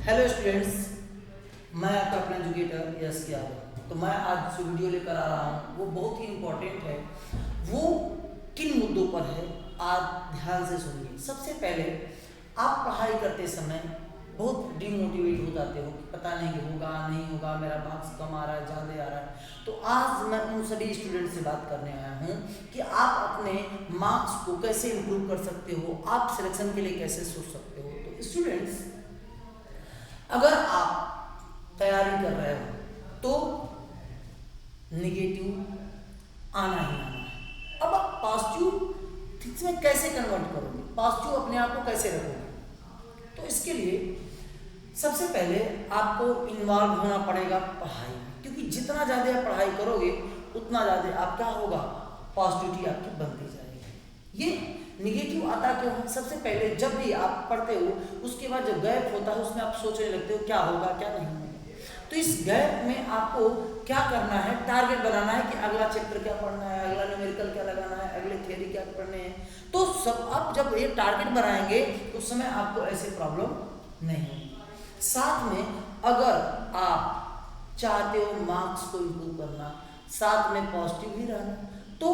Hello students, मैं आपका अपना एजुकेटर यश यादव। तो मैं आज जो वीडियो लेकर आ रहा हूँ वो बहुत ही इम्पोर्टेंट है। वो किन मुद्दों पर है, आज ध्यान से सुनिए। सबसे पहले, आप पढ़ाई करते समय बहुत डिमोटिवेट हो जाते हो कि पता नहीं होगा नहीं होगा, मेरा मार्क्स कम आ रहा है, ज़्यादा आ रहा है। तो आज मैं उन सभी स्टूडेंट से बात करने आया हूँ कि आप अपने मार्क्स को कैसे इम्प्रूव कर सकते हो, आप सिलेक्शन के लिए कैसे सोच सकते हो। तो स्टूडेंट्स, अगर आप तैयारी कर रहे हो तो निगेटिव आना ही आना है। अब आप पॉजिटिव थिंग्स में कैसे कन्वर्ट करोगे, पॉजिटिव अपने आप को कैसे रखोगे। तो इसके लिए सबसे पहले आपको इन्वॉल्व होना पड़ेगा पढ़ाई में, क्योंकि जितना ज़्यादा आप पढ़ाई करोगे उतना ज़्यादा आप क्या होगा, पॉजिटिविटी आपकी बनती जाएगी। ये निगेटिव आता क्यों है? सबसे पहले जब भी आप पढ़ते हो उसके बाद जो गैप होता है उसमें आप सोचने लगते हो क्या होगा क्या नहीं होगा। तो इस गैप में आपको क्या करना है, टारगेट बनाना है कि अगला चैप्टर क्या पढ़ना है, अगला न्यूमेरिकल क्या लगाना है, अगले थ्योरी क्या पढ़ने हैं। तो सब आप जब ये टारगेट बनाएंगे तो उस समय आपको ऐसे प्रॉब्लम नहीं होगी। साथ में अगर आप चाहते हो मार्क्स को इम्प्रूव करना, साथ में पॉजिटिव भी रहना, तो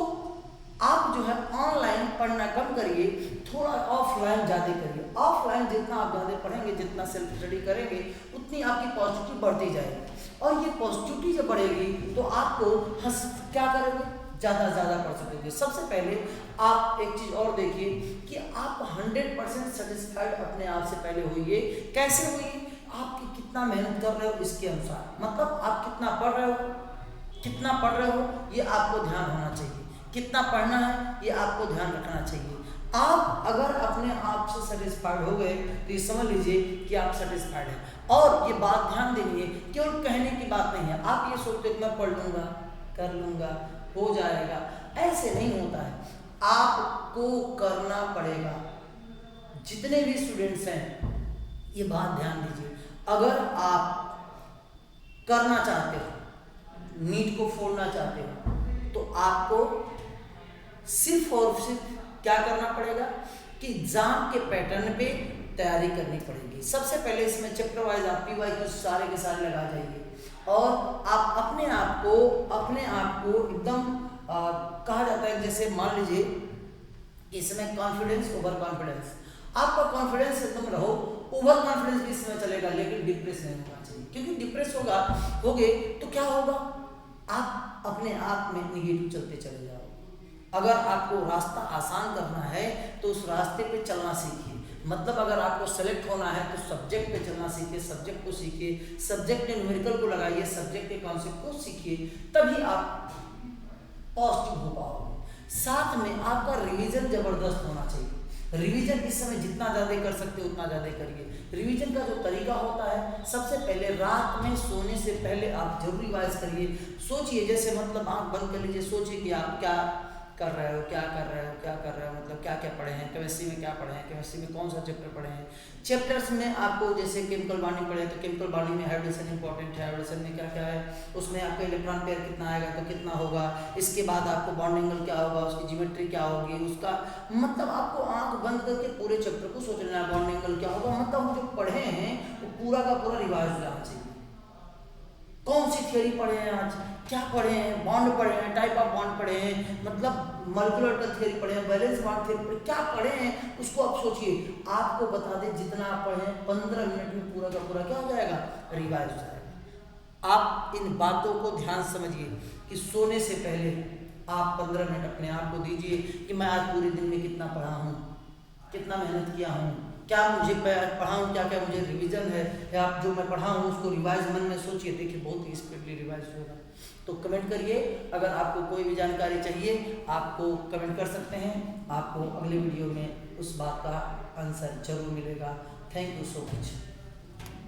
आप जो है ऑनलाइन पढ़ना कम करिए, थोड़ा ऑफलाइन ज़्यादा करिए। ऑफलाइन जितना आप ज़्यादा पढ़ेंगे, जितना सेल्फ स्टडी करेंगे, उतनी आपकी पॉजिटिविटी बढ़ती जाएगी। और ये पॉजिटिविटी जब बढ़ेगी तो आपको क्या करोगे, ज़्यादा से ज़्यादा पढ़ सकोगे। सबसे पहले आप एक चीज़ और देखिए कि आप 100% सेटिस्फाइड अपने आप से पहले होइए। कैसे होइए, आप कितना मेहनत कर रहे हो इसके अनुसार, मतलब आप कितना पढ़ रहे हो ये आपको ध्यान होना चाहिए। कितना पढ़ना है ये आपको ध्यान रखना चाहिए। आप अगर अपने आप से सेटिस्फाइड हो गए तो ये समझ लीजिए कि आप सेटिस्फाइड हैं। और ये बात ध्यान देनी है, केवल कहने की बात नहीं है। आप ये सोचते हो कि मैं पढ़ लूँगा, कर लूँगा, हो जाएगा, ऐसे नहीं होता है। आपको करना पड़ेगा। जितने भी स्टूडेंट्स हैं ये बात ध्यान दीजिए, अगर आप करना चाहते हो, नीट को फोड़ना चाहते हो, तो आपको सिर्फ और सिर्फ क्या करना पड़ेगा कि एग्जाम के पैटर्न पे तैयारी करनी पड़ेगी। सबसे पहले इसमें चैप्टर वाइज आप PYQ सारे के सारे लगा जाइए और आप अपने आप को एकदम कहा जाता है, जैसे मान लीजिए इसमें कॉन्फिडेंस ओवर कॉन्फिडेंस, आपका कॉन्फिडेंस एकदम रहो, ओवर कॉन्फिडेंस भी इसमें चलेगा, लेकिन डिप्रेस नहीं होना चाहिए। क्योंकि डिप्रेस होगे तो क्या होगा, आप अपने आप में निगेटिव चलते चले जाओगे। अगर आपको रास्ता आसान करना है तो उस रास्ते पे चलना सीखिए। मतलब अगर आपको सेलेक्ट होना है तो सब्जेक्ट पे चलना सीखिए, सब्जेक्ट को सीखिए, सब्जेक्ट के न्यूमेरिकल को लगाइए, सब्जेक्ट के कॉन्सेप्ट को सीखिए, तभी आप पॉजिटिव हो पाओगे। साथ में आपका रिवीजन जबरदस्त होना चाहिए। रिवीजन इस समय जितना ज़्यादा कर सकते हो उतना ज़्यादा करिए। रिवीजन का जो तरीका होता है, सबसे पहले रात में सोने से पहले आप जरूर रिवाइज करिए। सोचिए, जैसे मतलब आँख बंद कर लीजिए, सोचिए कि आप क्या कर रहे हो, मतलब क्या क्या पढ़े हैं, केमिस्ट्री में क्या पढ़े हैं, केमिस्ट्री में कौन सा चैप्टर पढ़े हैं। चैप्टर्स में आपको जैसे केमिकल बॉन्डिंग पढ़े तो केमिकल बॉन्डिंग में हाइड्रोजन इंपॉर्टेंट है, हाइड्रोजन में क्या क्या है, उसमें आपका इलेक्ट्रॉन पेयर कितना आएगा तो कितना होगा, इसके बाद आपको बॉन्ड एंगल क्या होगा, उसकी ज्योमेट्री क्या होगी, उसका मतलब आपको आंख बंद करके पूरे चैप्टर को सोच लेना, बॉन्ड एंगल क्या होगा। मतलब हम जो पढ़े हैं वो पूरा का पूरा रिवाइज हो जाना चाहिए। कौन सी थ्योरी पढ़े हैं, आज क्या पढ़े हैं, बॉन्ड पढ़े हैं, टाइप ऑफ बॉन्ड पढ़े हैं, मतलब मॉलिक्यूलर का थ्योरी पढ़े हैं, वैलेंस बॉन्ड थ्योरी पढ़े, क्या पढ़े हैं उसको आप सोचिए। आपको बता दें जितना आप पढ़े हैं 15 मिनट में पूरा का पूरा क्या हो जाएगा, रिवाइज हो जाएगा। आप इन बातों को ध्यान समझिए कि सोने से पहले आप 15 मिनट अपने आप को दीजिए कि मैं आज पूरे दिन में कितना पढ़ा हूँ, कितना मेहनत किया हूँ, क्या मुझे पढ़ा हूँ, क्या क्या मुझे रिवीजन है, या आप जो मैं पढ़ा हूँ उसको रिवाइज मन में सोचिए। देखिए बहुत ही स्पीडली रिवाइज होगा। तो कमेंट करिए, अगर आपको कोई भी जानकारी चाहिए आपको कमेंट कर सकते हैं। आपको अगले वीडियो में उस बात का आंसर जरूर मिलेगा। Thank you so much.